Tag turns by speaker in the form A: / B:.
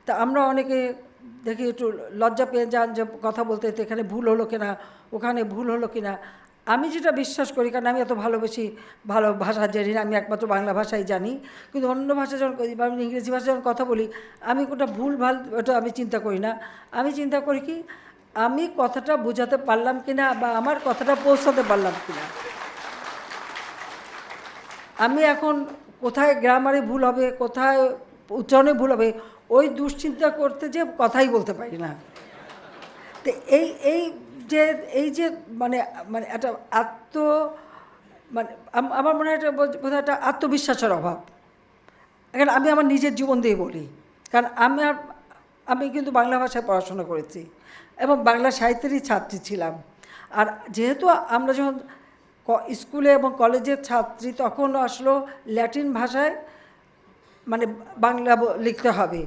A: তা আমরা অনেকে দেখি একটু লজ্জা পেয়ে যান যে কথা বলতে, তো এখানে ভুল হলো কিনা, ওখানে ভুল হলো কিনা। আমি যেটা বিশ্বাস করি, কারণ আমি এত ভালো ভাষা জানি না, আমি একমাত্র বাংলা ভাষাই জানি, কিন্তু অন্য ভাষা যখন বা ইংরেজি ভাষা যখন কথা বলি, আমি কোনটা ভুল ভাল ওটা আমি চিন্তা করি না। আমি চিন্তা করি কি আমি কথাটা বোঝাতে পারলাম কিনা বা আমার কথাটা পৌঁছাতে পারলাম কিনা। আমি এখন কোথায় গ্রামারে ভুল হবে, কোথায় উচ্চারণে ভুল হবে, ওই দুশ্চিন্তা করতে যে কথাই বলতে পারি না। তো এই এই যে এই যে মানে মানে একটা মানে আমার মনে হয় এটা বোধহয় একটা আত্মবিশ্বাসের অভাব। এখন আমি আমার নিজের জীবন দিয়ে বলি, কারণ আমি কিন্তু বাংলা ভাষায় পড়াশোনা করেছি এবং বাংলা সাহিত্যেরই ছাত্রী ছিলাম। আর যেহেতু আমরা যখন স্কুলে এবং কলেজের ছাত্রী, তখন আসলো ল্যাটিন ভাষায় মানে বাংলা লিখতে হবে।